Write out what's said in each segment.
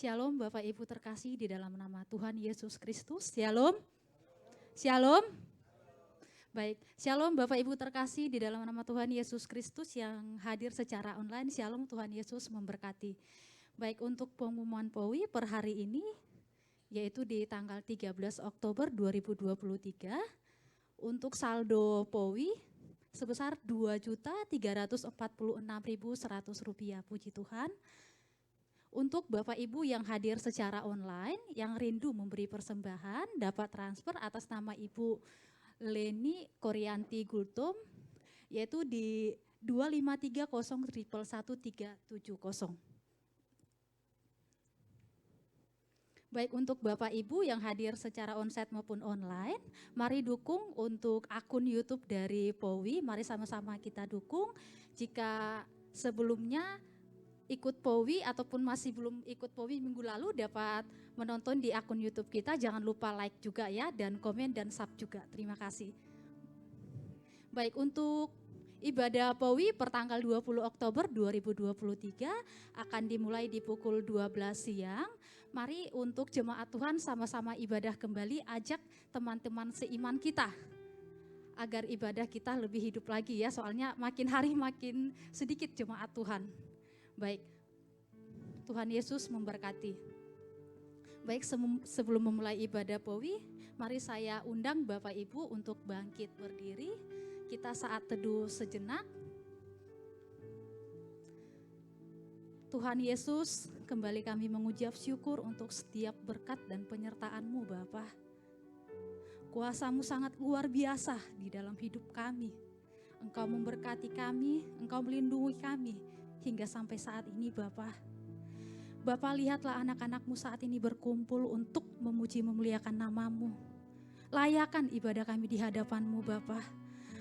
Shalom Bapak Ibu terkasih di dalam nama Tuhan Yesus Kristus. Shalom. Shalom. Baik, Shalom Bapak Ibu terkasih di dalam nama Tuhan Yesus Kristus yang hadir secara online. Shalom, Tuhan Yesus memberkati. Baik, untuk pengumuman POWI per hari ini yaitu di tanggal 13 Oktober 2023 untuk saldo POWI sebesar Rp2.346.100. Puji Tuhan. Untuk Bapak Ibu yang hadir secara online, yang rindu memberi persembahan, dapat transfer atas nama Ibu Leni Koryanti Gultom, yaitu di 25301111370. Baik, untuk Bapak Ibu yang hadir secara onsite maupun online, mari dukung untuk akun YouTube dari POWI, mari sama-sama kita dukung. Jika sebelumnya ikut POWI ataupun masih belum ikut POWI minggu lalu dapat menonton di akun YouTube kita, jangan lupa like juga ya, dan komen dan sub juga, terima kasih. Baik, untuk ibadah POWI per tanggal 20 Oktober 2023 akan dimulai di pukul 12 siang. Mari untuk jemaat Tuhan sama-sama ibadah kembali, ajak teman-teman seiman kita agar ibadah kita lebih hidup lagi ya, soalnya makin hari makin sedikit jemaat Tuhan. Baik, Tuhan Yesus memberkati. Baik, sebelum memulai ibadah POWI, mari saya undang Bapak Ibu untuk bangkit berdiri. Kita saat teduh sejenak. Tuhan Yesus, kembali kami mengucap syukur untuk setiap berkat dan penyertaan-Mu Bapa. Kuasa-Mu sangat luar biasa di dalam hidup kami. Engkau memberkati kami, Engkau melindungi kami hingga sampai saat ini Bapa. Bapa, lihatlah anak-anak-Mu saat ini berkumpul untuk memuji memuliakan nama-Mu. Layakan ibadah kami di hadapan-Mu Bapa.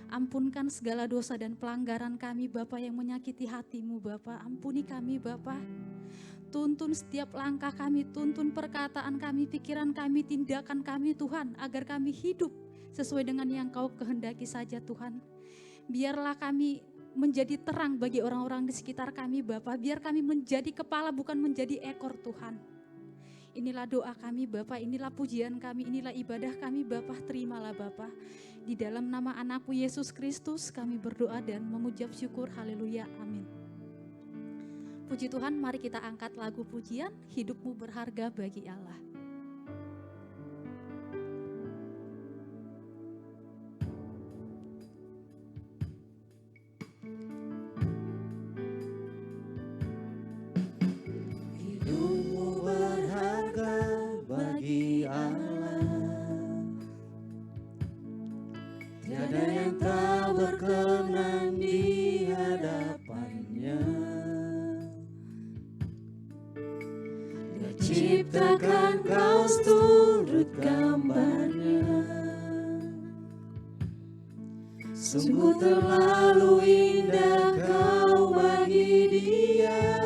Ampunkan segala dosa dan pelanggaran kami Bapa yang menyakiti hati-Mu Bapa. Ampuni kami Bapa. Tuntun setiap langkah kami, tuntun perkataan kami, pikiran kami, tindakan kami Tuhan, agar kami hidup sesuai dengan yang Kau kehendaki saja Tuhan. Biarlah kami menjadi terang bagi orang-orang di sekitar kami Bapa. Biar kami menjadi kepala bukan menjadi ekor Tuhan. Inilah doa kami Bapa, inilah pujian kami, inilah ibadah kami Bapa. Terimalah Bapa. Di dalam nama anakmu Yesus Kristus kami berdoa dan mengucap syukur. Haleluya, amin. Puji Tuhan, mari kita angkat lagu pujian, hidupmu berharga bagi Allah. Ciptakan Kau turut gambarnya, sungguh terlalu indah Kau bagi Dia.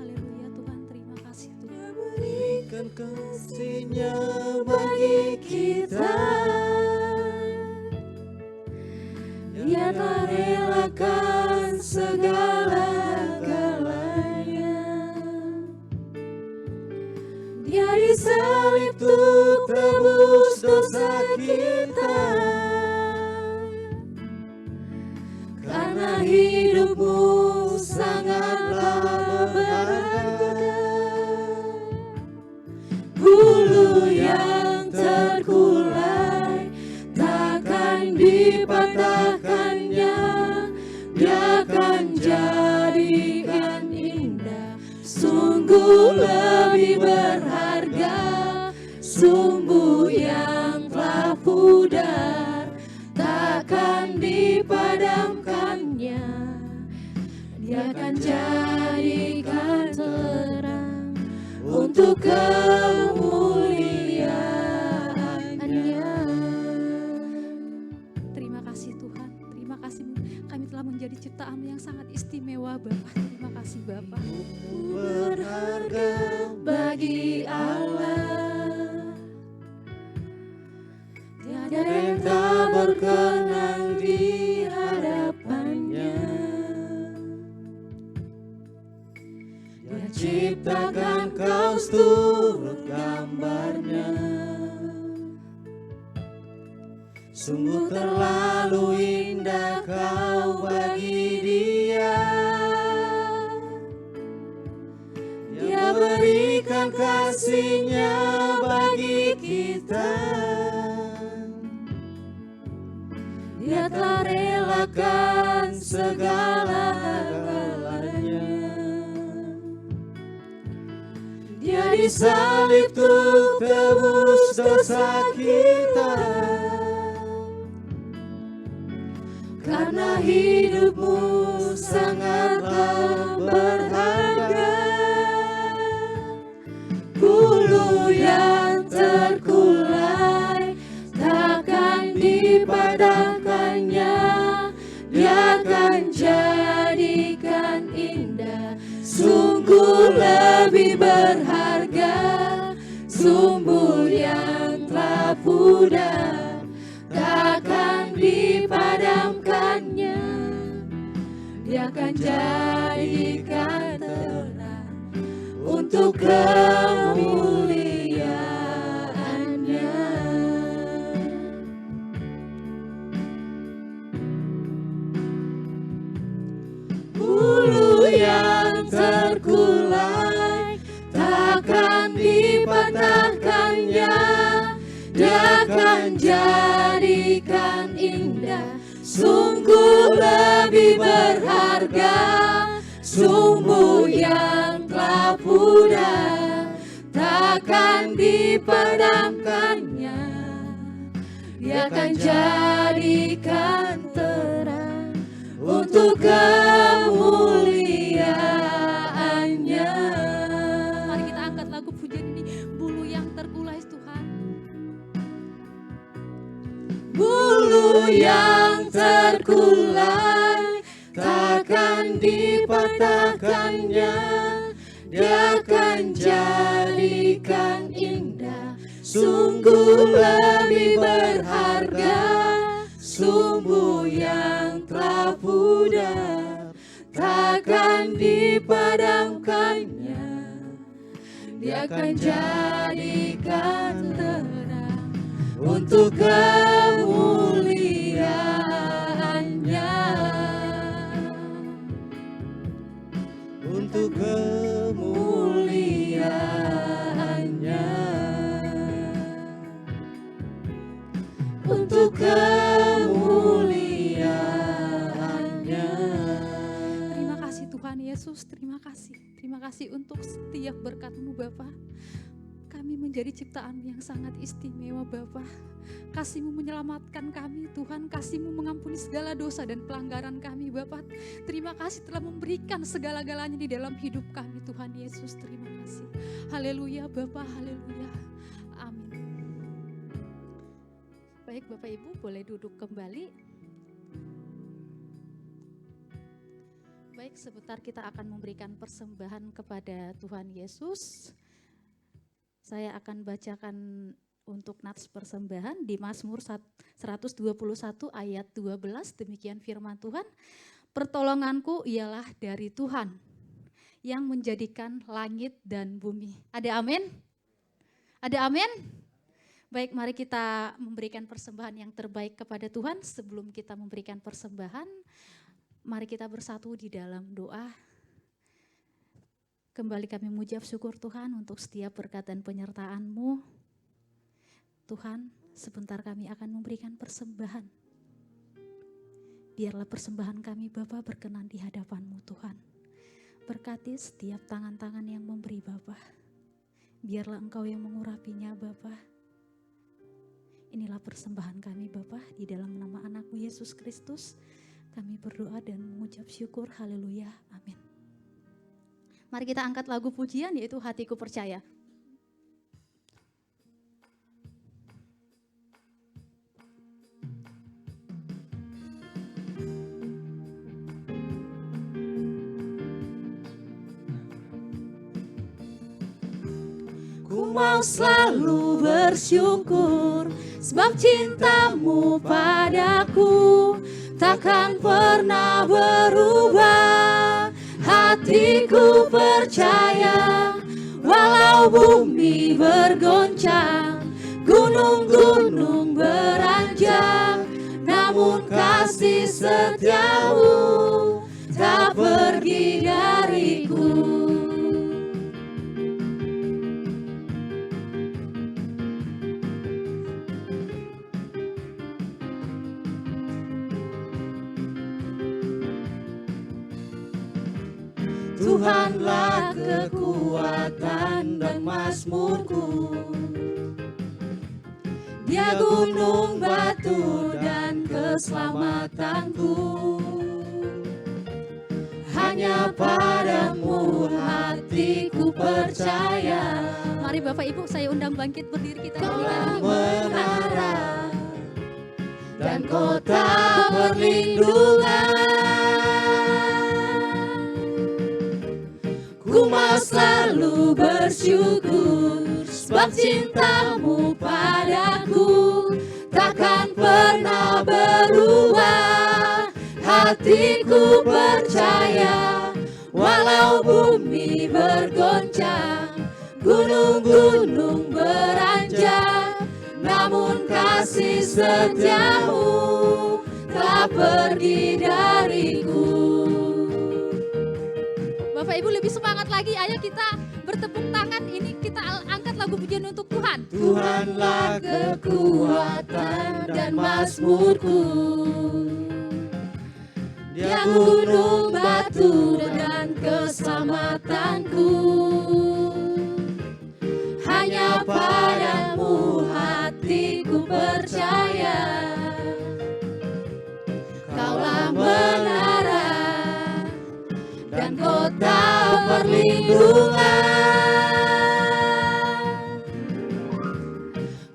Haleluya Tuhan, terima kasih Tuhan. Dia berikan kasih-Nya bagi kita. Dia telah relakan segala-galanya. Dia disalib untuk tebus dosa kita. Karena hidupmu sangatlah berharga. Bulu yang terkulai takkan dipatahkannya. Dia akan jadikan indah, sungguh lebih berharga. Sumbu yang telah pudar takkan dipadamkannya. Dia akan jadikan terang untuk kemuliaan-Nya. Terima kasih Tuhan, terima kasih kami telah menjadi ciptaan yang sangat istimewa Bapak. Terima kasih Bapak. Berharga bagi Allah. Tiada yang tak berkenan di hadapan-Nya. Dia cipta takkan kau turut gambarnya. Sungguh terlalu indah kau bagi dia. Dia berikan kasih-Nya bagi kita. Dia telah relakan segala-galanya. Dia disalib untuk tebus dosa kita. Karena hidupmu sangatlah berharga. Bulu yang terkulai takkan dipadamkannya. Dia akan jadikan indah. Sungguh lebih berharga sumber yang telah pudar, takkan dipadamkannya. Dia akan jadikan terang untuk kemuliaan-Nya. Bulu yang terkulai takkan dipatahkannya. Dia akan jadikan indah. Sungguh lebih berharga sumber yang telah pudar, takkan dipadamkannya. Dia akan jadikan terang untuk kemuliaan-Nya. Mari kita angkat lagu pujian ini, bulu yang terkulai Tuhan. Bulu yang terkulai takkan dipatahkannya. Dia akan jadikan indah. Sungguh lebih berharga sumber yang telah pudar, takkan dipadamkannya. Dia akan jadikan terang untuk kemuliaan-Nya. Untuk kemuliaan-Nya. Untuk kemuliaan-Nya. Terima kasih Tuhan Yesus, terima kasih. Terima kasih untuk setiap berkat-Mu Bapa. Kami menjadi ciptaan yang sangat istimewa Bapa. Kasih-Mu menyelamatkan kami Tuhan, kasih-Mu mengampuni segala dosa dan pelanggaran kami Bapa. Terima kasih telah memberikan segala-galanya di dalam hidup kami Tuhan Yesus, terima kasih. Haleluya Bapa, haleluya. Amin. Baik Bapak Ibu boleh duduk kembali. Baik, sebentar kita akan memberikan persembahan kepada Tuhan Yesus. Saya akan bacakan untuk nats persembahan di Mazmur 121 ayat 12, demikian firman Tuhan. Pertolonganku ialah dari Tuhan yang menjadikan langit dan bumi. Ada amin? Ada amin? Baik, mari kita memberikan persembahan yang terbaik kepada Tuhan. Sebelum kita memberikan persembahan, mari kita bersatu di dalam doa. Kembali kami mengucap syukur Tuhan untuk setiap berkat dan penyertaan-Mu. Tuhan, sebentar kami akan memberikan persembahan. Biarlah persembahan kami Bapa berkenan di hadapan-Mu Tuhan. Berkati setiap tangan-tangan yang memberi Bapa. Biarlah Engkau yang mengurapinya Bapa. Inilah persembahan kami Bapa, di dalam nama anak-Mu Yesus Kristus. Kami berdoa dan mengucap syukur, haleluya, amin. Mari kita angkat lagu pujian yaitu Hatiku Percaya. Ku mau selalu bersyukur sebab cinta-Mu padaku takkan pernah berubah. Hatiku percaya Walau bumi bergoncang, gunung-gunung beranjak, namun kasih setiamu tak pergi dariku. Tuhanlah kekuatan dan mazmurku, Dia gunung batu dan keselamatanku. Hanya padamu hatiku percaya. Mari Bapak Ibu saya undang bangkit berdiri, kita Kaulah nyanyikan. menara dan kota perlindungan. Ku mau selalu bersyukur, sebab cintamu padaku takkan pernah berubah. Hatiku percaya, walau bumi bergoncang, gunung-gunung beranjak, namun kasih setiamu tak pergi dariku. Bapak Ibu lebih semangat lagi, ayo kita bertepuk tangan, ini kita angkat lagu pujian untuk Tuhan. Tuhanlah kekuatan dan mazmurku, Dia gunung batu dan keselamatanku. Hanya padamu hatiku percaya, Kaulah menara dan kota perlindungan.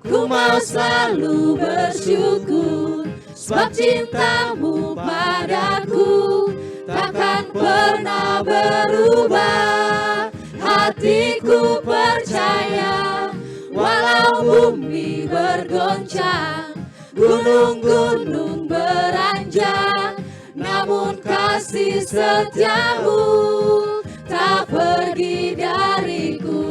Ku mau selalu bersyukur, sebab cintamu padaku takkan pernah berubah. Hatiku percaya, walau bumi bergoncang, gunung-gunung beranjak, namun kasih setiamu tak pergi dariku.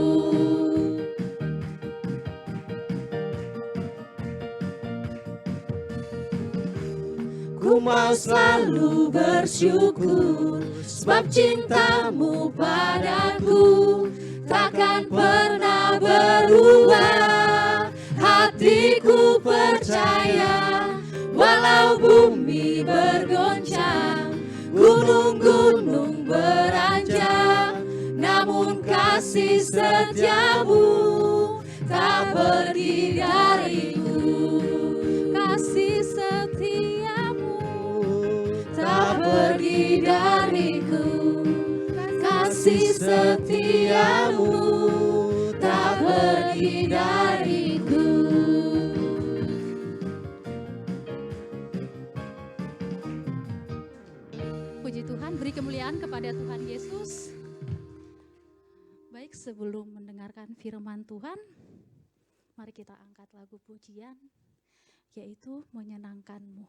Ku mau selalu bersyukur, sebab cintamu padaku takkan pernah berubah. Hatiku percaya, walau bumi bergoncang, gunung-gunung beranjak, namun kasih setiamu tak pergi dariku. Kasih setiamu tak pergi dariku. Kasih setiamu tak pergi dariku. Puji Tuhan, beri kemuliaan kepada Tuhan Yesus. Baik, sebelum mendengarkan firman Tuhan, mari kita angkat lagu pujian, yaitu Menyenangkanmu.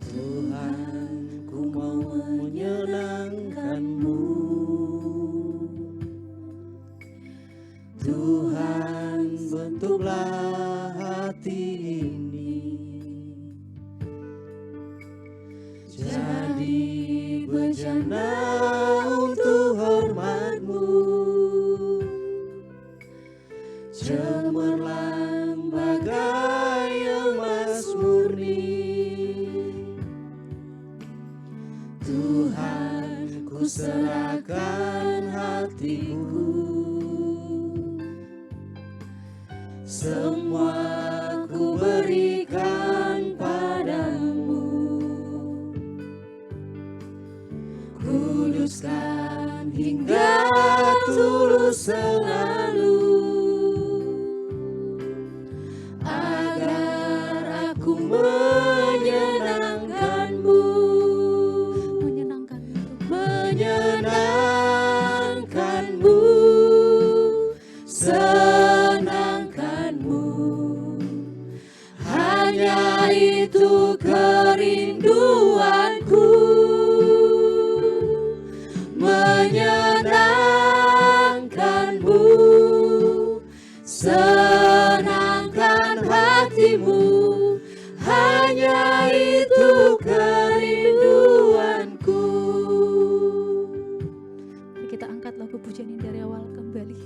Tuhan, ku mau menyenangkan-Mu. Tuhan, bentuklah hati ini jadi bejana untuk hormat-Mu. Cemerlang bagai emas murni. Tuhan, ku serahkan hatiku, semua ku berikan padamu. Kuduskan hingga tulus selalu, agar Aku menyenangkanmu, menyenangkanmu, senangkanmu. Hanya itu kerinduanku, menyenangkanmu, senangkan hatimu. Hanya itu kerinduanku. Kita angkat lagu pujian ini dari awal kembali.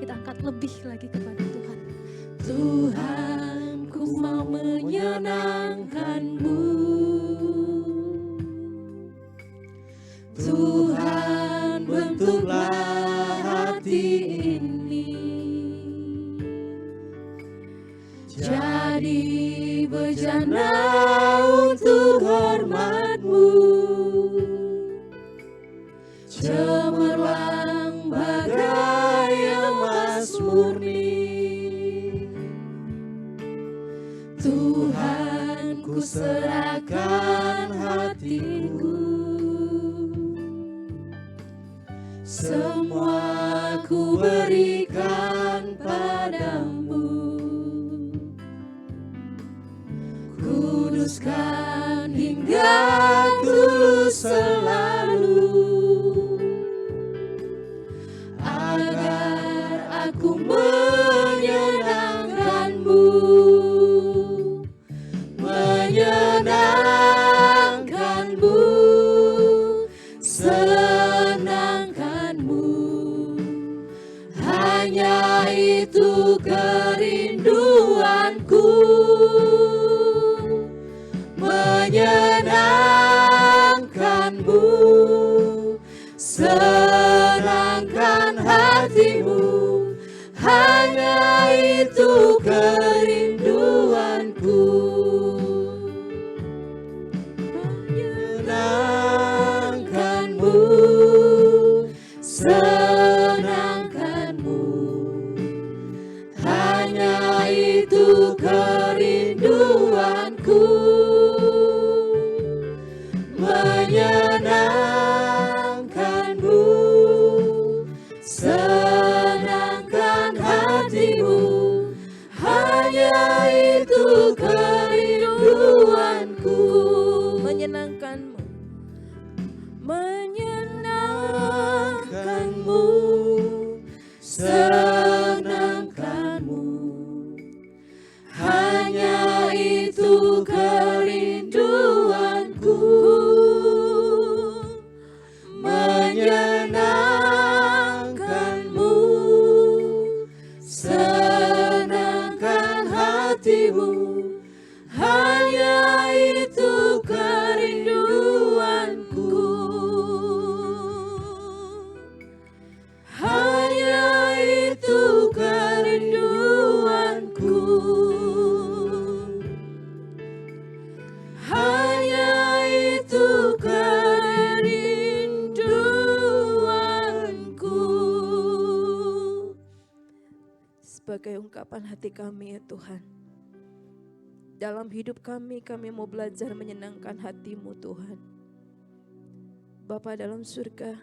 Kita angkat lebih lagi kepada Tuhan. Tuhan, ku mau menyenangkanmu. Tuhan, bentuklah hati ini jadi bejana untuk hormat-Mu, cemerlang bagai emas murni. Tuhan, ku serahkan hatiku, semua ku berikan padamu. Kuduskan hingga tulus selalu, agar aku menyenangkanmu, menyenangkanmu, senangkanmu. Hanya itu kerinduanku, menyenangkanmu, senangkan hatimu. Hanya itu kerinduanku, menyenangkanmu, senangkanmu. Hanya itu kerinduanku, menyenangkanmu, senangkan hatimu. Hanya itu kerinduanku, menyenangkanmu, menyenangkanmu, senangkanmu. Hanya itu kerinduanku, menyenangkanmu, senangkan hatimu. Hanya itu kerinduanku, hanya itu kerinduanku, hanya itu kerinduanku. Sebagai ungkapan hati kami ya Tuhan, dalam hidup kami mau belajar menyenangkan hati-Mu Tuhan. Bapa dalam surga,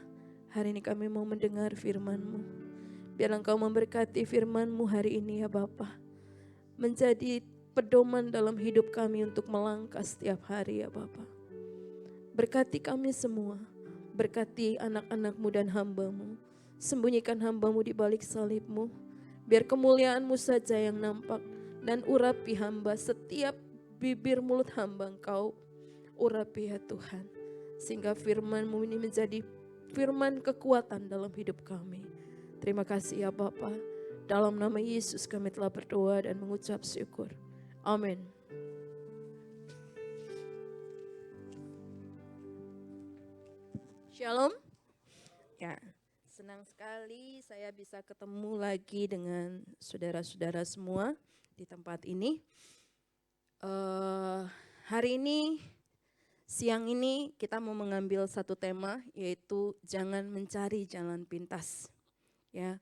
hari ini kami mau mendengar firman-Mu. Biar Engkau memberkati firman-Mu hari ini ya Bapa, menjadi pedoman dalam hidup kami untuk melangkah setiap hari ya Bapa. Berkati kami semua, berkati anak-anak-Mu dan hamba-Mu. Sembunyikan hamba-Mu di balik salib-Mu, biar kemuliaan-Mu saja yang nampak. Dan urapi hamba, setiap bibir mulut hamba Engkau urapi ya Tuhan. Sehingga firman-Mu ini menjadi firman kekuatan dalam hidup kami. Terima kasih ya Bapa. Dalam nama Yesus kami telah berdoa dan mengucap syukur. Amin. Shalom. Ya, senang sekali saya bisa ketemu lagi dengan saudara-saudara semua di tempat ini. Hari ini, siang ini kita mau mengambil satu tema, yaitu jangan mencari jalan pintas. Ya,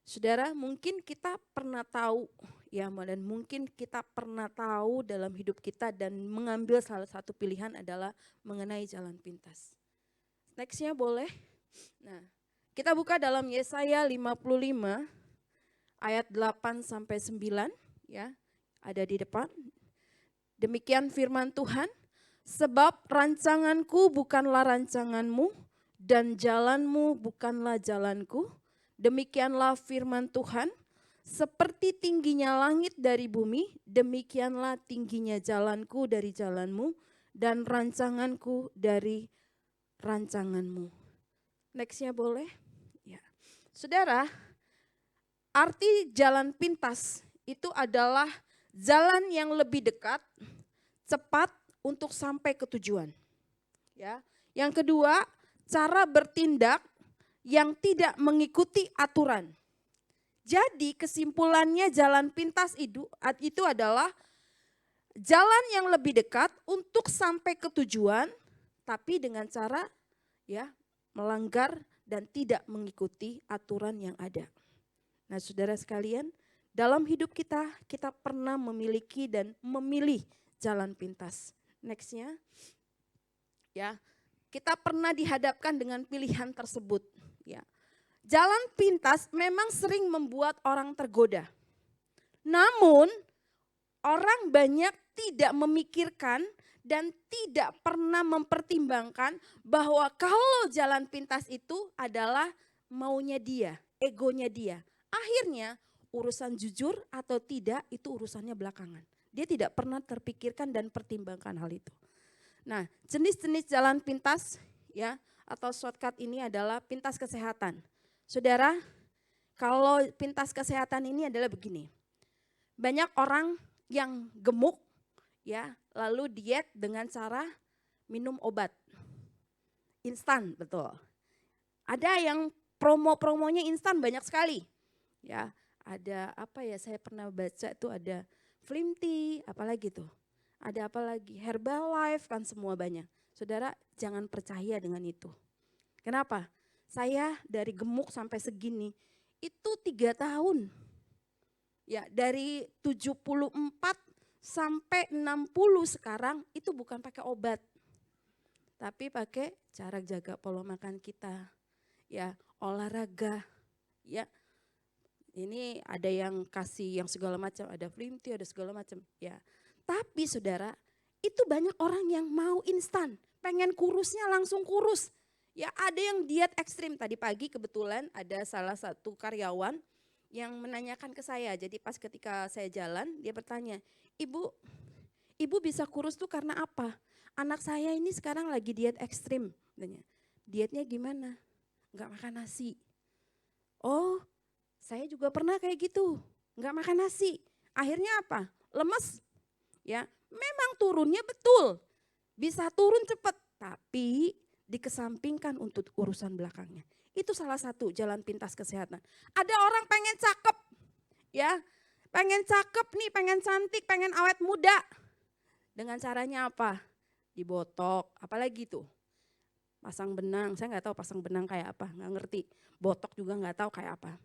saudara, mungkin kita pernah tahu Ya, dan mungkin kita pernah tahu dalam hidup kita dan mengambil salah satu pilihan adalah mengenai jalan pintas. Nextnya boleh. Nah, kita buka dalam Yesaya 55 ayat 8 sampai 9 ya. Ada di depan. Demikian firman Tuhan, sebab rancanganku bukanlah rancanganmu dan jalanmu bukanlah jalanku. Demikianlah firman Tuhan. Seperti tingginya langit dari bumi, demikianlah tingginya jalanku dari jalanmu dan rancanganku dari rancanganmu. Nextnya boleh? Ya. Saudara, arti jalan pintas itu adalah jalan yang lebih dekat, cepat untuk sampai ke tujuan. Ya. Yang kedua, cara bertindak yang tidak mengikuti aturan. Jadi kesimpulannya jalan pintas itu adalah jalan yang lebih dekat untuk sampai ke tujuan, tapi dengan cara ya melanggar dan tidak mengikuti aturan yang ada. Nah, saudara sekalian, dalam hidup kita pernah memiliki dan memilih jalan pintas. Nextnya, ya kita pernah dihadapkan dengan pilihan tersebut. Ya. Jalan pintas memang sering membuat orang tergoda. Namun orang banyak tidak memikirkan dan tidak pernah mempertimbangkan bahwa kalau jalan pintas itu adalah maunya dia, egonya dia. Akhirnya urusan jujur atau tidak itu urusannya belakangan. Dia tidak pernah terpikirkan dan pertimbangkan hal itu. Nah, jenis-jenis jalan pintas ya atau shortcut ini adalah pintas kesehatan. Saudara, kalau pintas kesehatan ini adalah begini. Banyak orang yang gemuk ya, lalu diet dengan cara minum obat. Instan, betul. Ada yang promo-promonya instan banyak sekali. Ya, ada apa ya, saya pernah baca itu ada Slim Tea, apalagi tuh. Ada apa lagi? Herbalife kan semua banyak. Saudara, jangan percaya dengan itu. Kenapa? Saya dari gemuk sampai segini itu 3 tahun. Ya, dari 74 sampai 60 sekarang itu bukan pakai obat. Tapi pakai cara jaga pola makan kita. Ya, olahraga. Ya. Ini ada yang kasih yang segala macam, ada Slim Tea, ada segala macam. Ya. Tapi saudara, itu banyak orang yang mau instan, pengen kurusnya langsung kurus. Ya ada yang diet ekstrim. Tadi pagi kebetulan ada salah satu karyawan yang menanyakan ke saya. Jadi pas ketika saya jalan dia bertanya, ibu bisa kurus tuh karena apa? Anak saya ini sekarang lagi diet ekstrim. Dietnya gimana? Enggak makan nasi. Oh saya juga pernah kayak gitu. Enggak makan nasi. Akhirnya apa? Lemes. Ya memang turunnya betul. Bisa turun cepat. Tapi dikesampingkan untuk urusan belakangnya. Itu salah satu jalan pintas kesehatan. Ada orang pengen cakep, ya, pengen cakep nih, pengen cantik, pengen awet muda. Dengan caranya apa? Dibotok, apalagi tuh? Pasang benang, saya nggak tahu pasang benang kayak apa, nggak ngerti. Botok juga nggak tahu kayak apa.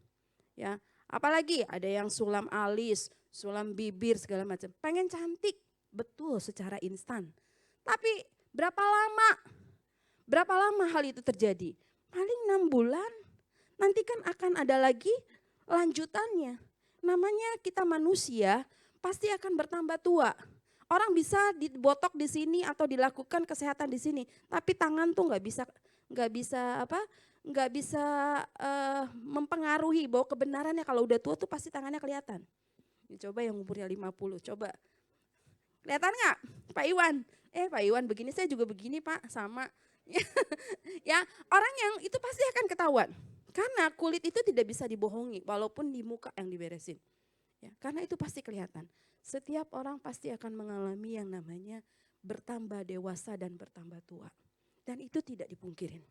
Ya, apalagi ada yang sulam alis, sulam bibir segala macam. Pengen cantik, betul secara instan. Tapi berapa lama? Berapa lama hal itu terjadi? Paling 6 bulan. Nanti kan akan ada lagi lanjutannya. Namanya kita manusia pasti akan bertambah tua. Orang bisa dibotok di sini atau dilakukan kesehatan di sini, tapi tangan tuh nggak bisa mempengaruhi bahwa kebenarannya. Kalau udah tua tuh pasti tangannya kelihatan. Coba yang umurnya 50, coba. Kelihatan nggak Pak Iwan? Pak Iwan begini, saya juga begini Pak, sama. Ya, orang yang itu pasti akan ketahuan. Karena kulit itu tidak bisa dibohongi walaupun di muka yang diberesin. Ya, karena itu pasti kelihatan. Setiap orang pasti akan mengalami yang namanya bertambah dewasa dan bertambah tua. Dan itu tidak dipungkirin.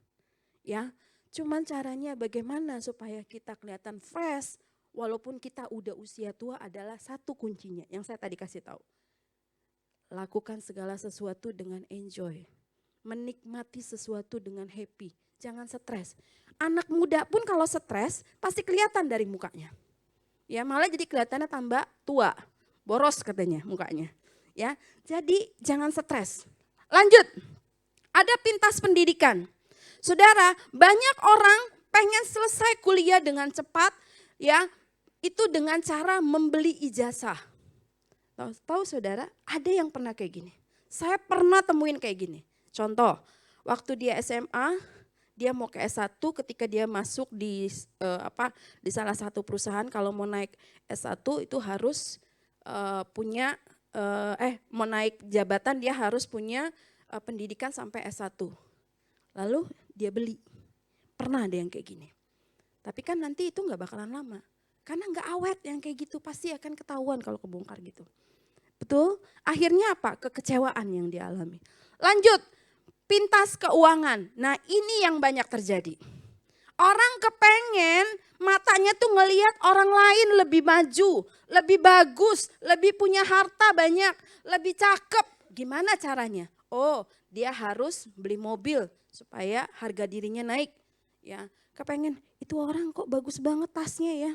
Ya, cuman caranya bagaimana supaya kita kelihatan fresh walaupun kita udah usia tua adalah satu kuncinya yang saya tadi kasih tahu. Lakukan segala sesuatu dengan enjoy. Menikmati sesuatu dengan happy, jangan stres. Anak muda pun kalau stres pasti kelihatan dari mukanya. Ya, malah jadi kelihatannya tambah tua, boros katanya mukanya. Ya, jadi jangan stres. Lanjut, ada pintas pendidikan. Saudara, banyak orang pengen selesai kuliah dengan cepat, ya, itu dengan cara membeli ijazah. Tahu saudara, ada yang pernah kayak gini. Saya pernah temuin kayak gini. Contoh, waktu dia SMA, dia mau ke S1 ketika dia masuk di di salah satu perusahaan, kalau mau naik S1 itu harus mau naik jabatan dia harus punya pendidikan sampai S1. Lalu dia beli. Pernah ada yang kayak gini. Tapi kan nanti itu nggak bakalan lama. Karena nggak awet yang kayak gitu, pasti akan ketahuan kalau kebongkar gitu. Betul? Akhirnya apa? Kekecewaan yang dialami. Lanjut, pintas keuangan. Nah ini yang banyak terjadi. Orang kepengen matanya tuh ngelihat orang lain lebih maju, lebih bagus, lebih punya harta banyak, lebih cakep. Gimana caranya? Oh, dia harus beli mobil supaya harga dirinya naik. Ya, kepengen itu orang kok bagus banget tasnya ya.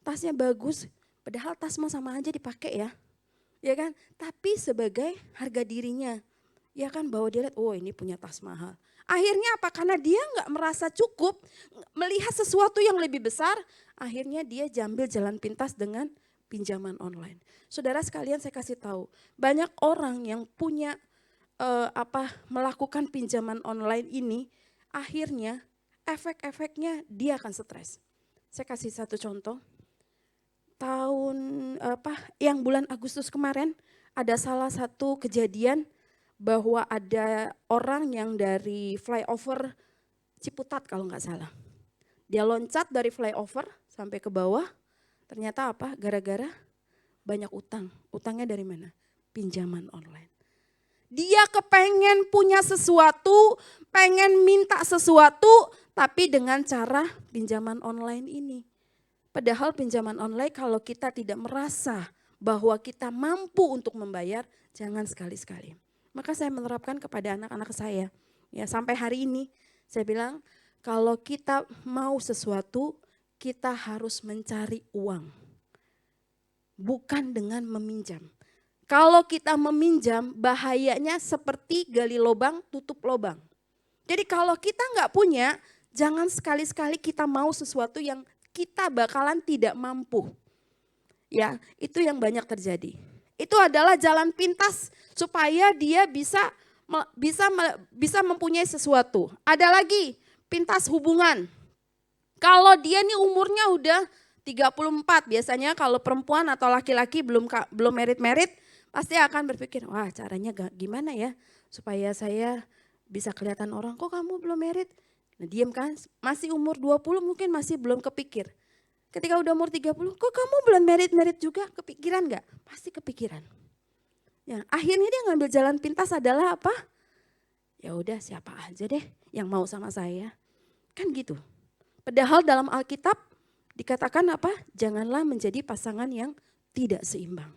Tasnya bagus, padahal tas mah sama aja dipakai ya. Ya kan? Tapi sebagai harga dirinya. Ya kan, bahwa dia lihat, oh ini punya tas mahal. Akhirnya apa? Karena dia nggak merasa cukup melihat sesuatu yang lebih besar, akhirnya dia jambil jalan pintas dengan pinjaman online. Saudara sekalian, saya kasih tahu, banyak orang yang punya melakukan pinjaman online ini, akhirnya efek-efeknya dia akan stres. Saya kasih satu contoh. Yang bulan Agustus kemarin ada salah satu kejadian bahwa ada orang yang dari flyover Ciputat kalau nggak salah. Dia loncat dari flyover sampai ke bawah, ternyata apa? Gara-gara banyak utang. Utangnya dari mana? Pinjaman online. Dia kepengen punya sesuatu, pengen minta sesuatu, tapi dengan cara pinjaman online ini. Padahal pinjaman online kalau kita tidak merasa bahwa kita mampu untuk membayar, jangan sekali-sekali. Maka saya menerapkan kepada anak-anak saya. Ya, sampai hari ini saya bilang kalau kita mau sesuatu, kita harus mencari uang. Bukan dengan meminjam. Kalau kita meminjam, bahayanya seperti gali lubang, tutup lubang. Jadi kalau kita nggak punya, jangan sekali-sekali kita mau sesuatu yang kita bakalan tidak mampu. Ya, itu yang banyak terjadi. Itu adalah jalan pintas supaya dia bisa mempunyai sesuatu. Ada lagi pintas hubungan. Kalau dia nih umurnya udah 34, biasanya kalau perempuan atau laki-laki belum merit, pasti akan berpikir, wah caranya gimana ya supaya saya bisa kelihatan orang, kok kamu belum merit? Nah diem kan, masih umur 20 mungkin masih belum kepikir. Ketika udah umur 30, kok kamu belum merit juga? Kepikiran gak? Pasti kepikiran. Ya, akhirnya dia ngambil jalan pintas adalah apa? Ya udah siapa aja deh yang mau sama saya. Kan gitu. Padahal dalam Alkitab dikatakan apa? Janganlah menjadi pasangan yang tidak seimbang.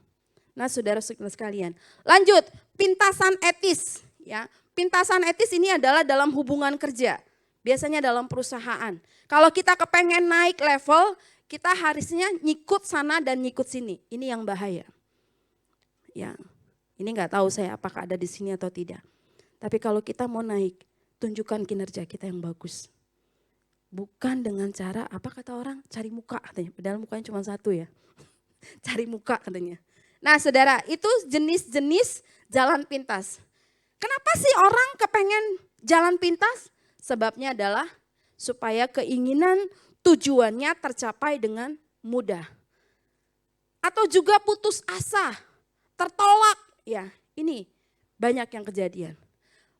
Nah saudara-saudara sekalian. Lanjut, pintasan etis. Ya, pintasan etis ini adalah dalam hubungan kerja. Biasanya dalam perusahaan. Kalau kita kepengen naik level, kita harusnya nyikut sana dan nyikut sini. Ini yang bahaya. Ya, ini nggak tahu saya apakah ada di sini atau tidak. Tapi kalau kita mau naik, tunjukkan kinerja kita yang bagus. Bukan dengan cara, apa kata orang, cari muka katanya. Padahal mukanya cuma satu ya. Cari muka katanya. Nah saudara, itu jenis-jenis jalan pintas. Kenapa sih orang kepengen jalan pintas? Sebabnya adalah supaya keinginan tujuannya tercapai dengan mudah. Atau juga putus asa, tertolak. Ya, ini banyak yang kejadian.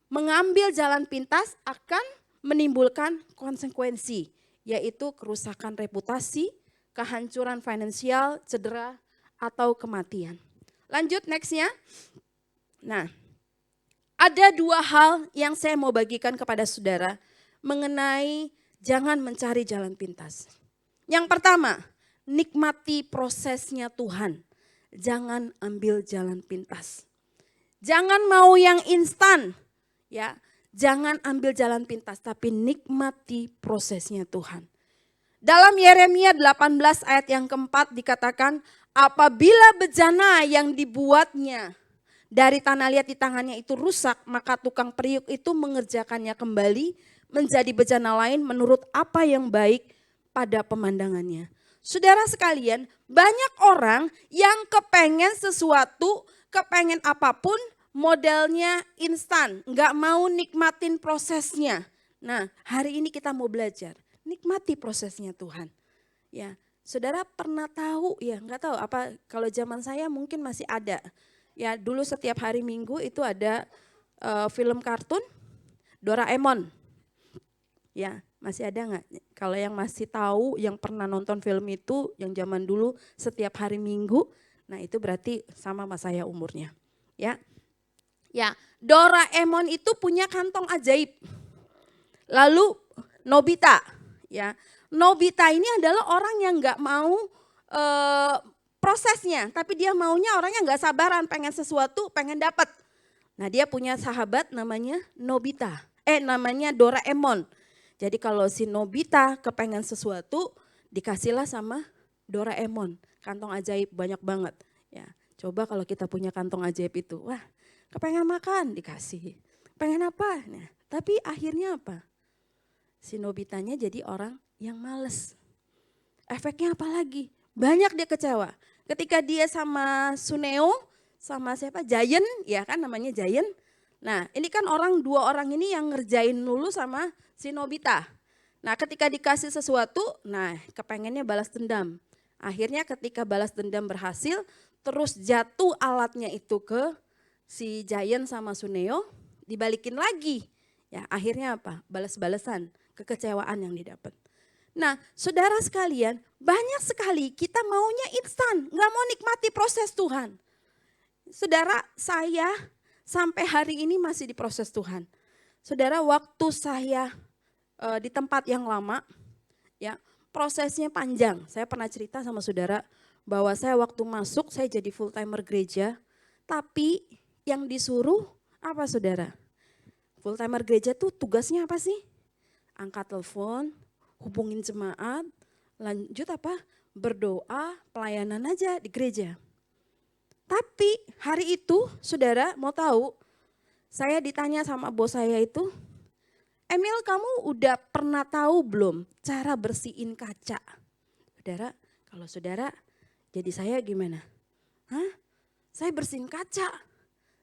Mengambil jalan pintas akan menimbulkan konsekuensi, yaitu kerusakan reputasi, kehancuran finansial, cedera, atau kematian. Lanjut nextnya. Nah, ada dua hal yang saya mau bagikan kepada saudara mengenai jangan mencari jalan pintas. Yang pertama, nikmati prosesnya Tuhan. Jangan ambil jalan pintas. Jangan mau yang instan, ya. Jangan ambil jalan pintas, tapi nikmati prosesnya Tuhan. Dalam Yeremia 18 ayat yang keempat dikatakan, apabila bejana yang dibuatnya dari tanah liat di tangannya itu rusak, maka tukang periuk itu mengerjakannya kembali menjadi bejana lain menurut apa yang baik pada pemandangannya. Saudara sekalian, banyak orang yang kepengen sesuatu, kepengen apapun modelnya instan, nggak mau nikmatin prosesnya. Nah, hari ini kita mau belajar, nikmati prosesnya Tuhan. Ya, saudara pernah tahu ya, nggak tahu apa kalau zaman saya mungkin masih ada. Ya, dulu setiap hari Minggu itu ada film kartun Doraemon. Ya, masih ada nggak? Kalau yang masih tahu, yang pernah nonton film itu, yang zaman dulu setiap hari Minggu, nah itu berarti sama sama saya umurnya. Ya, Doraemon itu punya kantong ajaib. Lalu Nobita, ya, Nobita ini adalah orang yang nggak mau prosesnya, tapi dia maunya orangnya nggak sabaran, pengen sesuatu, pengen dapat. Nah dia punya sahabat namanya namanya Doraemon. Jadi kalau si Nobita kepengen sesuatu, dikasihlah sama Doraemon. Kantong ajaib banyak banget. Ya, coba kalau kita punya kantong ajaib itu, wah kepengen makan dikasih. Pengen apa? Nah, tapi akhirnya apa? Si Nobitanya jadi orang yang males. Efeknya apa lagi? Banyak dia kecewa. Ketika dia sama Suneo, sama siapa? Giant, ya kan namanya Giant. Nah ini kan dua orang ini yang ngerjain dulu sama si Nobita. Nah ketika dikasih sesuatu, nah kepengennya balas dendam. Akhirnya ketika balas dendam berhasil, terus jatuh alatnya itu ke si Giant sama Suneo, dibalikin lagi. Ya akhirnya apa? Balas-balasan kekecewaan yang didapat. Nah saudara sekalian, banyak sekali kita maunya instan, gak mau nikmati proses Tuhan. Saudara, saya sampai hari ini masih diproses Tuhan. Saudara, waktu saya di tempat yang lama, ya prosesnya panjang. Saya pernah cerita sama saudara bahwa saya waktu masuk saya jadi full timer gereja, tapi yang disuruh apa saudara? Full timer gereja tuh tugasnya apa sih? Angkat telepon, hubungin jemaat, lanjut apa? Berdoa, pelayanan aja di gereja. Tapi hari itu saudara mau tahu, saya ditanya sama bos saya itu, Emil kamu udah pernah tahu belum cara bersihin kaca? Saudara, kalau saudara jadi saya gimana? Hah? Saya bersihin kaca,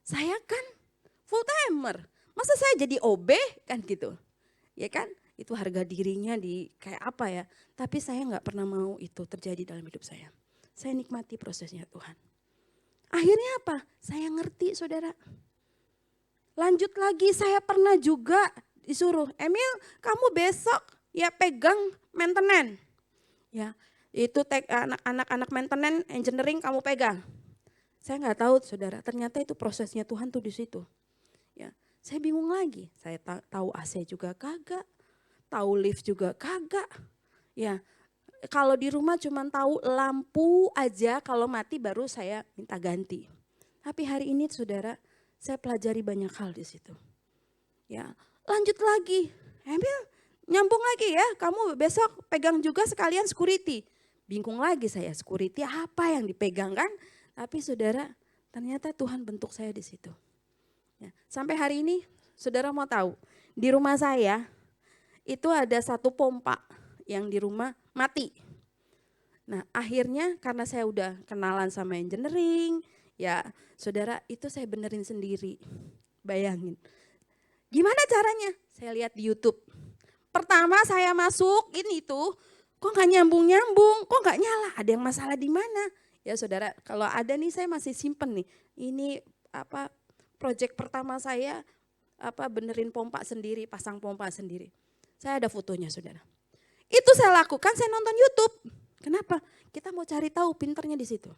saya kan full timer, masa saya jadi OB kan gitu. Ya kan, itu harga dirinya di kayak apa ya. Tapi saya gak pernah mau itu terjadi dalam hidup saya. Saya nikmati prosesnya Tuhan. Akhirnya apa? Saya ngerti saudara. Lanjut lagi saya pernah juga disuruh, Emil kamu besok ya pegang maintenance. Ya, itu anak-anak maintenance engineering kamu pegang. Saya nggak tahu saudara, ternyata itu prosesnya Tuhan tuh di situ. Ya, saya bingung lagi. Saya tahu AC juga kagak, tahu lift juga kagak. Ya, kalau di rumah cuma tahu lampu aja, kalau mati baru saya minta ganti. Tapi hari ini saudara, saya pelajari banyak hal di situ. Ya, lanjut lagi, Emil nyambung lagi ya, kamu besok pegang juga sekalian security. Bingung lagi saya, security apa yang dipegang kan? Tapi saudara, ternyata Tuhan bentuk saya di situ. Ya, sampai hari ini, saudara mau tahu, di rumah saya itu ada satu pompa yang di rumah mati. Nah akhirnya karena saya udah kenalan sama engineering, ya saudara itu saya benerin sendiri. Bayangin, gimana caranya? Saya lihat di YouTube. Pertama saya masukin itu, kok gak nyambung-nyambung, kok gak nyala, ada yang masalah di mana? Ya saudara, kalau ada nih saya masih simpen nih. Ini apa project pertama saya benerin pompa sendiri, pasang pompa sendiri. Saya ada fotonya saudara. Itu saya lakukan, saya nonton YouTube. Kenapa? Kita mau cari tahu pinternya di situ.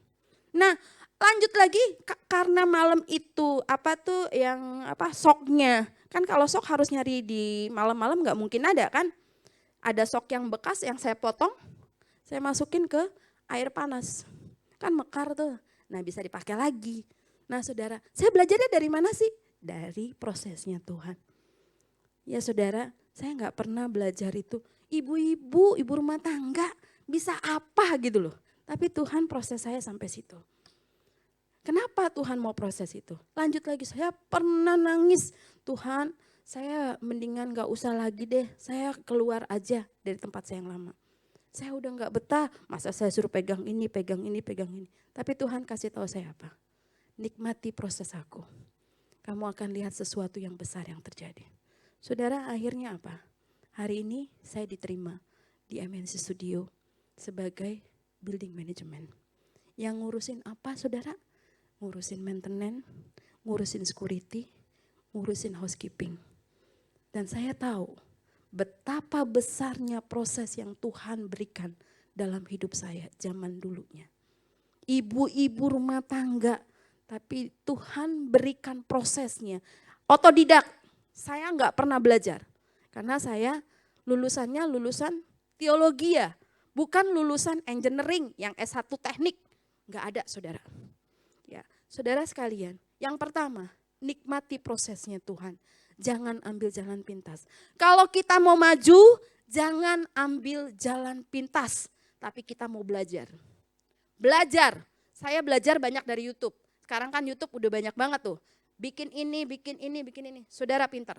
Nah, lanjut lagi karena malam itu soknya. Kan kalau sok harus nyari di malam-malam nggak mungkin ada kan. Ada sok yang bekas yang saya potong, saya masukin ke air panas. Kan mekar tuh. Nah, bisa dipakai lagi. Nah, saudara, saya belajarnya dari mana sih? Dari prosesnya Tuhan. Ya saudara, saya nggak pernah belajar itu ibu-ibu, ibu rumah tangga bisa apa gitu loh. Tapi Tuhan proses saya sampai situ. Kenapa Tuhan mau proses itu? Lanjut lagi, saya pernah nangis, Tuhan saya mendingan gak usah lagi deh, saya keluar aja dari tempat saya yang lama. Saya udah gak betah, masa saya suruh pegang ini, pegang ini, pegang ini. Tapi Tuhan kasih tahu saya apa? Nikmati proses aku. Kamu akan lihat sesuatu yang besar yang terjadi. Saudara, akhirnya apa? Hari ini saya diterima di MNC Studio sebagai building management. Yang ngurusin apa saudara? Ngurusin maintenance, ngurusin security, ngurusin housekeeping. Dan saya tahu betapa besarnya proses yang Tuhan berikan dalam hidup saya zaman dulunya. Ibu-ibu rumah tangga, tapi Tuhan berikan prosesnya. Otodidak, saya nggak pernah belajar. Karena saya lulusannya lulusan teologi ya, bukan lulusan engineering yang S1 teknik. Nggak ada saudara. Ya, saudara sekalian, yang pertama, nikmati prosesnya Tuhan. Jangan ambil jalan pintas. Kalau kita mau maju, jangan ambil jalan pintas. Tapi kita mau belajar. Belajar. Saya belajar banyak dari YouTube. Sekarang kan YouTube udah banyak banget tuh. Bikin ini, bikin ini, bikin ini. Saudara pintar.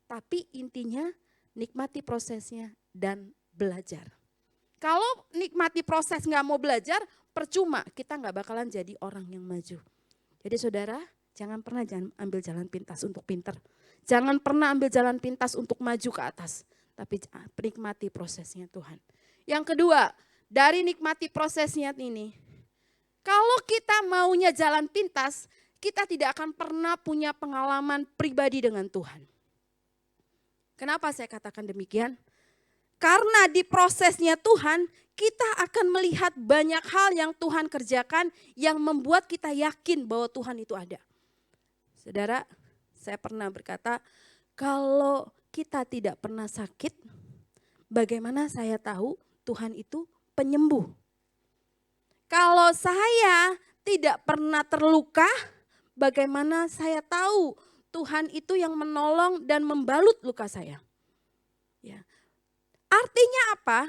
Tapi intinya nikmati prosesnya dan belajar. Kalau nikmati proses nggak mau belajar, percuma, kita nggak bakalan jadi orang yang maju. Jadi saudara, jangan pernah ambil jalan pintas untuk pinter. Jangan pernah ambil jalan pintas untuk maju ke atas. Tapi nikmati prosesnya Tuhan. Yang kedua, dari nikmati prosesnya ini, kalau kita maunya jalan pintas, kita tidak akan pernah punya pengalaman pribadi dengan Tuhan. Kenapa saya katakan demikian? Karena di prosesnya Tuhan, kita akan melihat banyak hal yang Tuhan kerjakan yang membuat kita yakin bahwa Tuhan itu ada. Saudara, saya pernah berkata, kalau kita tidak pernah sakit, bagaimana saya tahu Tuhan itu penyembuh? Kalau saya tidak pernah terluka, bagaimana saya tahu Tuhan itu yang menolong dan membalut luka saya? Ya. Artinya apa?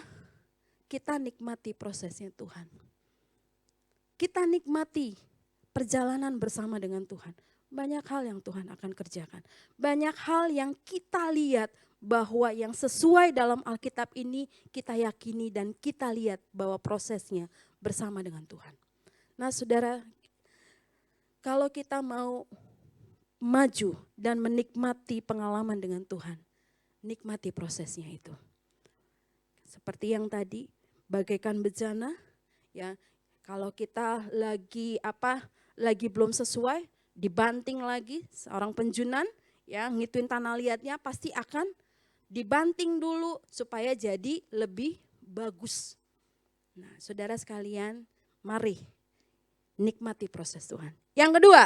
Kita nikmati prosesnya Tuhan. Kita nikmati perjalanan bersama dengan Tuhan. Banyak hal yang Tuhan akan kerjakan. Banyak hal yang kita lihat bahwa yang sesuai dalam Alkitab ini kita yakini dan kita lihat bahwa prosesnya bersama dengan Tuhan. Nah saudara, kalau kita mau maju dan menikmati pengalaman dengan Tuhan, nikmati prosesnya itu. Seperti yang tadi, bagaikan bejana, ya. Kalau kita lagi belum sesuai, dibanting lagi seorang penjunan, ya, ngituin tanah liatnya pasti akan dibanting dulu supaya jadi lebih bagus. Nah, saudara sekalian, mari nikmati proses Tuhan. Yang kedua,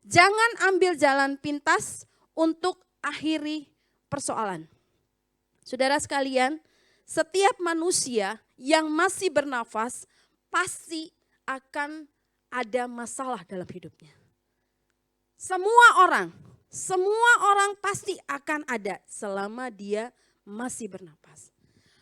jangan ambil jalan pintas untuk akhiri persoalan. Saudara sekalian, setiap manusia yang masih bernafas pasti akan ada masalah dalam hidupnya. Semua orang pasti akan ada selama dia masih bernafas.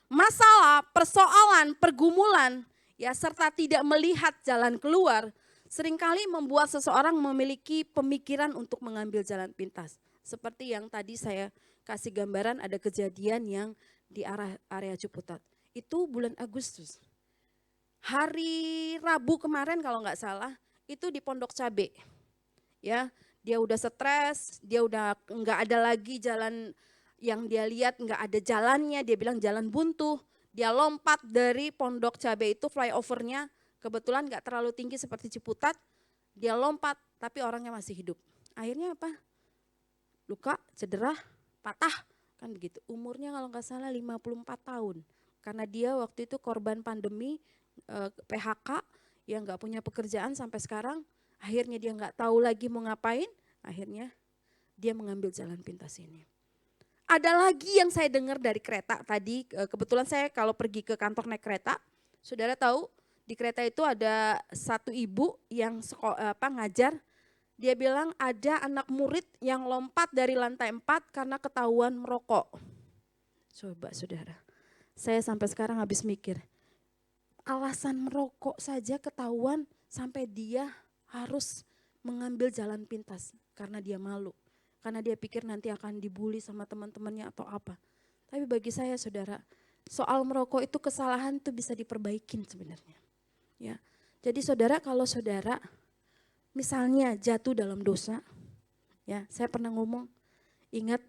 Masalah, persoalan, pergumulan, ya serta tidak melihat jalan keluar seringkali membuat seseorang memiliki pemikiran untuk mengambil jalan pintas. Seperti yang tadi saya kasih gambaran, ada kejadian yang di area Ciputat. Itu bulan Agustus. Hari Rabu kemarin kalau nggak salah, itu di Pondok Cabe. Ya, dia udah stres, dia udah nggak ada lagi jalan yang dia lihat, nggak ada jalannya, dia bilang jalan buntu. Dia lompat dari Pondok Cabe itu, flyovernya kebetulan nggak terlalu tinggi seperti Ciputat. Dia lompat, tapi orangnya masih hidup. Akhirnya apa? Luka, cedera, patah. Kan begitu. Umurnya kalau nggak salah 54 tahun. Karena dia waktu itu korban pandemi, PHK, yang nggak punya pekerjaan sampai sekarang. Akhirnya dia nggak tahu lagi mau ngapain. Akhirnya dia mengambil jalan pintas ini. Ada lagi yang saya dengar dari kereta tadi. Kebetulan saya kalau pergi ke kantor naik kereta, saudara tahu di kereta itu ada satu ibu yang ngajar. Dia bilang ada anak murid yang lompat dari lantai 4 karena ketahuan merokok. Coba saudara, saya sampai sekarang habis mikir, alasan merokok saja ketahuan sampai dia harus mengambil jalan pintas karena dia malu. Karena dia pikir nanti akan dibully sama teman-temannya atau apa. Tapi bagi saya saudara, soal merokok itu kesalahan itu bisa diperbaikin sebenarnya. Ya. Jadi saudara, kalau saudara misalnya jatuh dalam dosa, ya saya pernah ngomong, ingat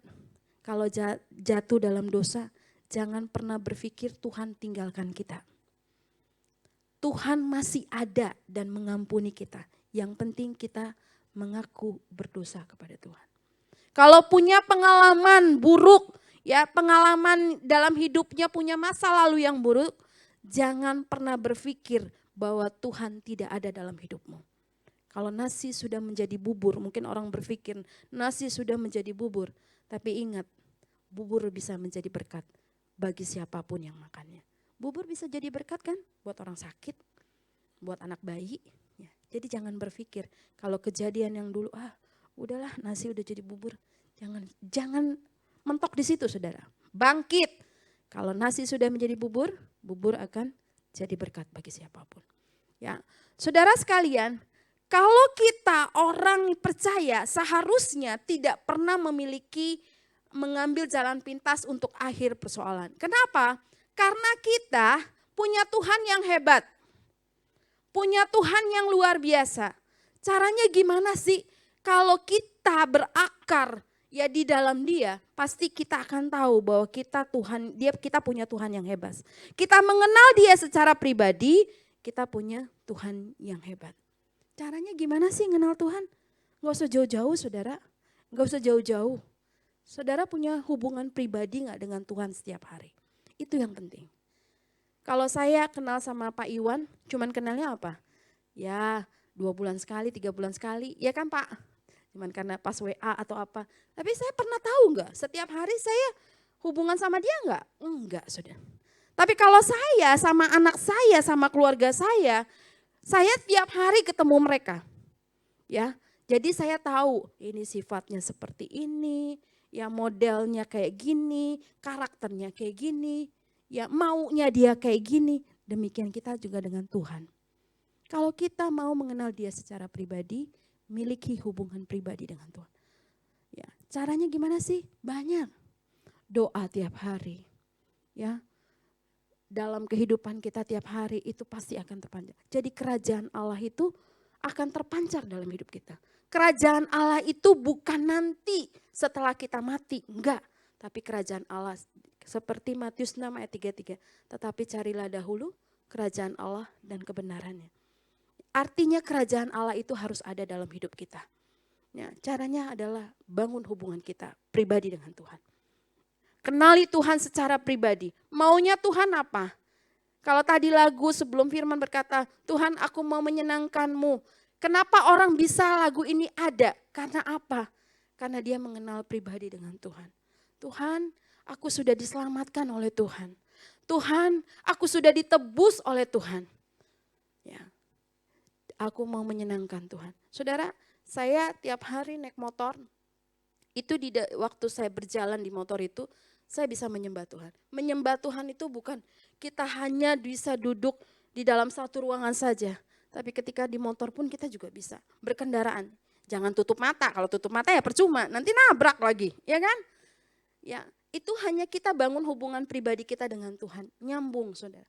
kalau jatuh dalam dosa, jangan pernah berpikir Tuhan tinggalkan kita. Tuhan masih ada dan mengampuni kita. Yang penting kita mengaku berdosa kepada Tuhan. Kalau punya pengalaman buruk, ya pengalaman dalam hidupnya punya masa lalu yang buruk, jangan pernah berpikir bahwa Tuhan tidak ada dalam hidupmu. Kalau nasi sudah menjadi bubur, mungkin orang berpikir nasi sudah menjadi bubur. Tapi ingat, bubur bisa menjadi berkat bagi siapapun yang makannya. Bubur bisa jadi berkat kan buat orang sakit, buat anak bayi. Ya, jadi jangan berpikir kalau kejadian yang dulu, udahlah nasi udah jadi bubur. Jangan mentok di situ saudara. Bangkit. Kalau nasi sudah menjadi bubur, bubur akan jadi berkat bagi siapapun. Ya, saudara sekalian, kalau kita orang percaya seharusnya tidak pernah mengambil jalan pintas untuk akhir persoalan. Kenapa? Karena kita punya Tuhan yang hebat. Punya Tuhan yang luar biasa. Caranya gimana sih? Kalau kita berakar ya di dalam Dia, pasti kita akan tahu bahwa kita punya Tuhan yang hebat. Kita mengenal Dia secara pribadi, kita punya Tuhan yang hebat. Caranya gimana sih mengenal Tuhan? Gak usah jauh-jauh saudara, gak usah jauh-jauh. Saudara punya hubungan pribadi gak dengan Tuhan setiap hari? Itu yang penting. Kalau saya kenal sama Pak Iwan, cuman kenalnya apa? Ya 2 bulan sekali, 3 bulan sekali, ya kan Pak? Cuman karena pas WA atau apa. Tapi saya pernah tahu gak? Setiap hari saya hubungan sama dia gak? Enggak saudara. Tapi kalau saya sama anak saya, sama keluarga saya tiap hari ketemu mereka. Ya, jadi saya tahu ini sifatnya seperti ini, ya modelnya kayak gini, karakternya kayak gini, ya maunya dia kayak gini. Demikian kita juga dengan Tuhan. Kalau kita mau mengenal Dia secara pribadi, miliki hubungan pribadi dengan Tuhan. Ya, caranya gimana sih? Banyak. Doa tiap hari. Ya. Dalam kehidupan kita tiap hari itu pasti akan terpancar. Jadi kerajaan Allah itu akan terpancar dalam hidup kita. Kerajaan Allah itu bukan nanti setelah kita mati, enggak. Tapi kerajaan Allah seperti Matius 6 ayat 33. Tetapi carilah dahulu kerajaan Allah dan kebenarannya. Artinya kerajaan Allah itu harus ada dalam hidup kita. Ya, caranya adalah bangun hubungan kita pribadi dengan Tuhan. Kenali Tuhan secara pribadi. Maunya Tuhan apa? Kalau tadi lagu sebelum firman berkata, Tuhan aku mau menyenangkan-Mu. Kenapa orang bisa lagu ini ada? Karena apa? Karena dia mengenal pribadi dengan Tuhan. Tuhan, aku sudah diselamatkan oleh Tuhan. Tuhan, aku sudah ditebus oleh Tuhan. Ya, aku mau menyenangkan Tuhan. Saudara, saya tiap hari naik motor, itu waktu saya berjalan di motor itu, saya bisa menyembah Tuhan. Menyembah Tuhan itu bukan kita hanya bisa duduk di dalam satu ruangan saja. Tapi ketika di motor pun kita juga bisa berkendaraan. Jangan tutup mata, kalau tutup mata ya percuma, nanti nabrak lagi, ya kan? Ya, itu hanya kita bangun hubungan pribadi kita dengan Tuhan, nyambung saudara.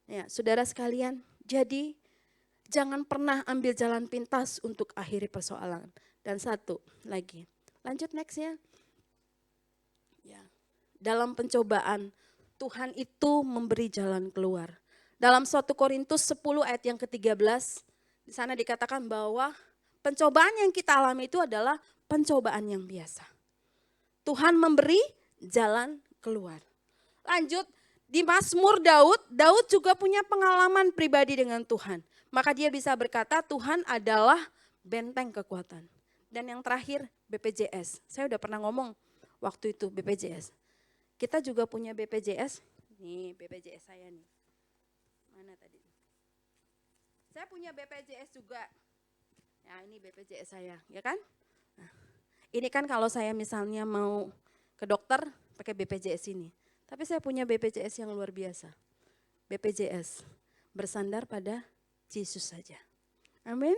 Ya, saudara sekalian, jadi jangan pernah ambil jalan pintas untuk akhiri persoalan. Dan satu lagi, lanjut next ya. Ya. Dalam pencobaan, Tuhan itu memberi jalan keluar. Dalam 1 Korintus 10 ayat yang ke-13, di sana dikatakan bahwa pencobaan yang kita alami itu adalah pencobaan yang biasa. Tuhan memberi jalan keluar. Lanjut, di Mazmur Daud juga punya pengalaman pribadi dengan Tuhan. Maka dia bisa berkata Tuhan adalah benteng kekuatan. Dan yang terakhir BPJS. Saya udah pernah ngomong waktu itu BPJS. Kita juga punya BPJS. Nih BPJS saya nih. Mana tadi? Saya punya BPJS juga. Ya ini BPJS saya, ya kan? Nah, ini kan kalau saya misalnya mau ke dokter pakai BPJS ini. Tapi saya punya BPJS yang luar biasa. BPJS, bersandar pada Yesus saja. Amin.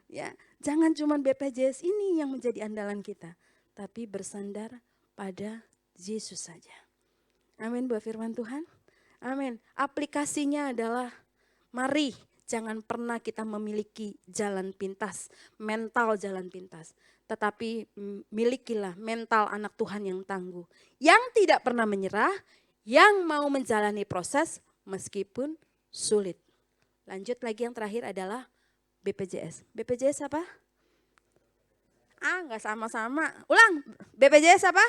Ya, jangan cuma BPJS ini yang menjadi andalan kita, tapi bersandar pada Yesus saja. Amin buat firman Tuhan. Amin. Aplikasinya adalah mari jangan pernah kita memiliki jalan pintas, mental jalan pintas. Tetapi milikilah mental anak Tuhan yang tangguh. Yang tidak pernah menyerah, yang mau menjalani proses meskipun sulit. Lanjut lagi yang terakhir adalah BPJS. BPJS apa? Enggak sama-sama. Ulang, BPJS apa?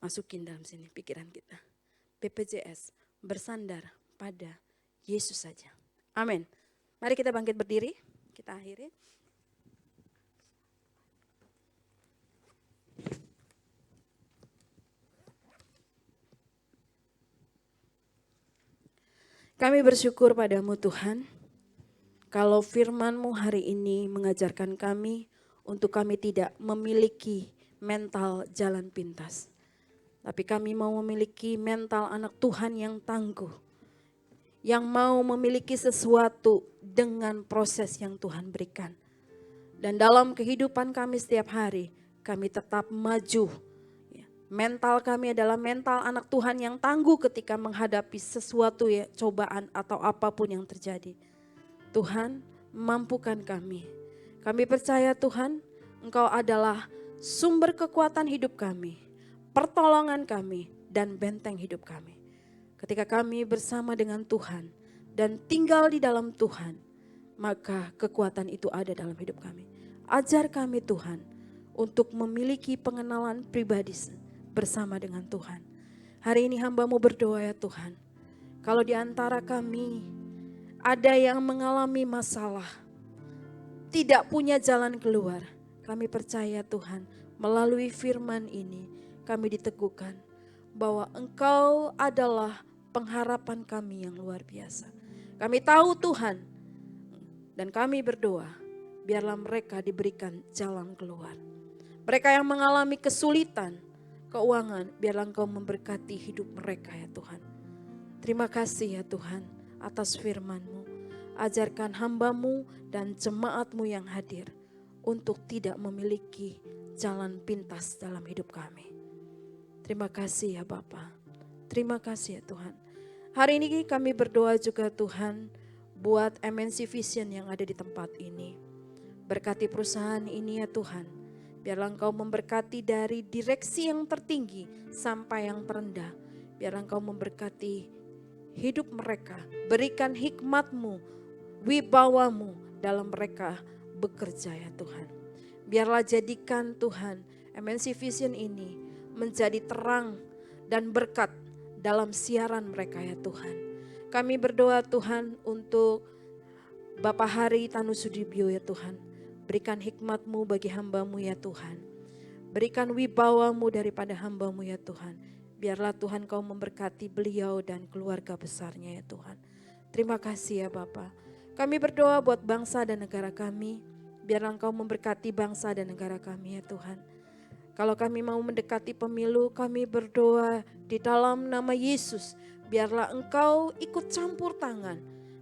Masukin dalam sini pikiran kita. BPJS, bersandar pada Yesus saja. Amin. Mari kita bangkit berdiri, kita akhiri. Kami bersyukur padamu Tuhan, kalau firman-Mu hari ini mengajarkan kami untuk kami tidak memiliki mental jalan pintas. Tapi kami mau memiliki mental anak Tuhan yang tangguh. Yang mau memiliki sesuatu dengan proses yang Tuhan berikan. Dan dalam kehidupan kami setiap hari, kami tetap maju. Mental kami adalah mental anak Tuhan yang tangguh ketika menghadapi sesuatu ya, cobaan atau apapun yang terjadi. Tuhan, mampukan kami. Kami percaya Tuhan, Engkau adalah sumber kekuatan hidup kami, pertolongan kami, dan benteng hidup kami. Ketika kami bersama dengan Tuhan dan tinggal di dalam Tuhan, maka kekuatan itu ada dalam hidup kami. Ajar kami Tuhan untuk memiliki pengenalan pribadi bersama dengan Tuhan. Hari ini hamba-Mu berdoa ya Tuhan, kalau di antara kami ada yang mengalami masalah, tidak punya jalan keluar, kami percaya Tuhan, melalui firman ini kami diteguhkan bahwa Engkau adalah pengharapan kami yang luar biasa. Kami tahu Tuhan, dan kami berdoa, biarlah mereka diberikan jalan keluar. Mereka yang mengalami kesulitan, keuangan, biarlah Engkau memberkati hidup mereka ya Tuhan. Terima kasih ya Tuhan atas firman-Mu. Ajarkan hamba-Mu dan jemaat-Mu yang hadir untuk tidak memiliki jalan pintas dalam hidup kami. Terima kasih ya Bapa. Terima kasih ya Tuhan. Hari ini kami berdoa juga Tuhan buat MNC Vision yang ada di tempat ini. Berkati perusahaan ini ya Tuhan. Biarlah Engkau memberkati dari direksi yang tertinggi sampai yang terendah. Biarlah Engkau memberkati hidup mereka. Berikan hikmat-Mu, wibawa-Mu dalam mereka bekerja ya Tuhan. Biarlah jadikan Tuhan MNC Vision ini menjadi terang dan berkat dalam siaran mereka ya Tuhan. Kami berdoa Tuhan untuk Bapak Hari Tanusudibyo ya Tuhan. Berikan hikmat-Mu bagi hamba-Mu ya Tuhan. Berikan wibawa-Mu daripada hamba-Mu ya Tuhan. Biarlah Tuhan Kau memberkati beliau dan keluarga besarnya ya Tuhan. Terima kasih ya Bapa. Kami berdoa buat bangsa dan negara kami. Biarlah Engkau memberkati bangsa dan negara kami ya Tuhan. Kalau kami mau mendekati pemilu, kami berdoa di dalam nama Yesus. Biarlah Engkau ikut campur tangan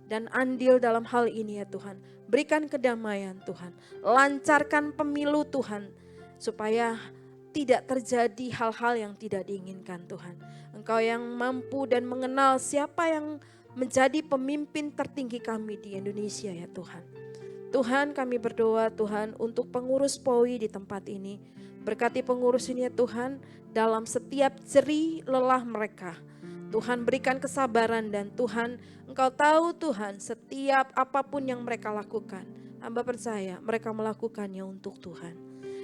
dan andil dalam hal ini ya Tuhan. Berikan kedamaian Tuhan. Lancarkan pemilu Tuhan. Supaya tidak terjadi hal-hal yang tidak diinginkan Tuhan. Engkau yang mampu dan mengenal siapa yang menjadi pemimpin tertinggi kami di Indonesia ya Tuhan. Tuhan kami berdoa Tuhan untuk pengurus POI di tempat ini. Berkati pengurus ini ya Tuhan dalam setiap jerih lelah mereka. Tuhan berikan kesabaran dan Tuhan Engkau tahu Tuhan setiap apapun yang mereka lakukan. Hamba percaya mereka melakukannya untuk Tuhan.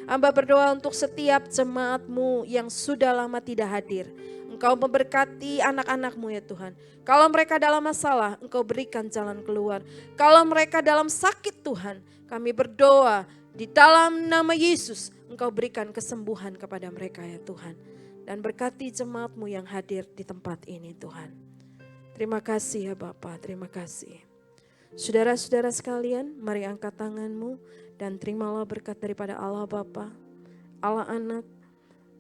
Hamba berdoa untuk setiap jemaat-Mu yang sudah lama tidak hadir. Engkau memberkati anak-anak-Mu ya Tuhan. Kalau mereka dalam masalah, Engkau berikan jalan keluar. Kalau mereka dalam sakit Tuhan, kami berdoa di dalam nama Yesus, Engkau berikan kesembuhan kepada mereka ya Tuhan. Dan berkati jemaat-Mu yang hadir di tempat ini Tuhan. Terima kasih ya Bapa, terima kasih. Saudara-saudara sekalian, mari angkat tanganmu dan terimalah berkat daripada Allah Bapa, Allah Anak,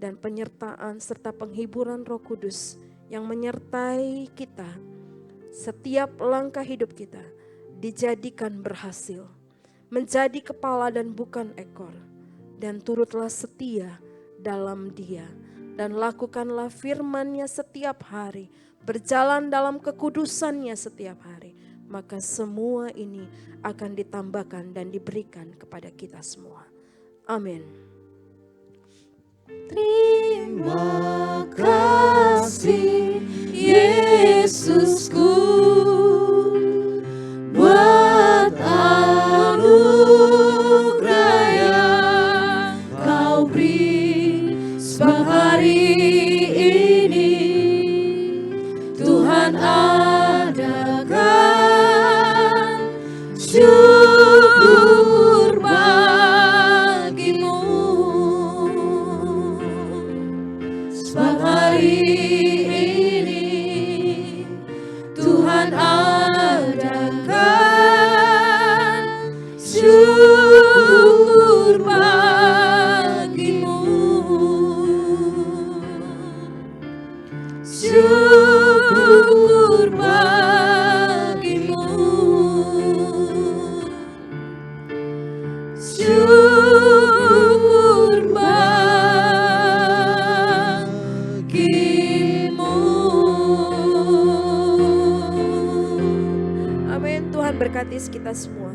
dan penyertaan serta penghiburan Roh Kudus yang menyertai kita. Setiap langkah hidup kita dijadikan berhasil, menjadi kepala dan bukan ekor, dan turutlah setia dalam Dia, dan lakukanlah firman-Nya setiap hari, berjalan dalam kekudusan-Nya setiap hari, maka semua ini akan ditambahkan dan diberikan kepada kita semua. Amin. Terima kasih Yesusku buat anugerah yang Kau beri sebab hari ini Tuhan adakan syukur bagimu. Sebab hari ini Tuhan adakan syukur bagimu. Syukur bagimu. Syukur bagimu. Amin. Tuhan berkati kita semua.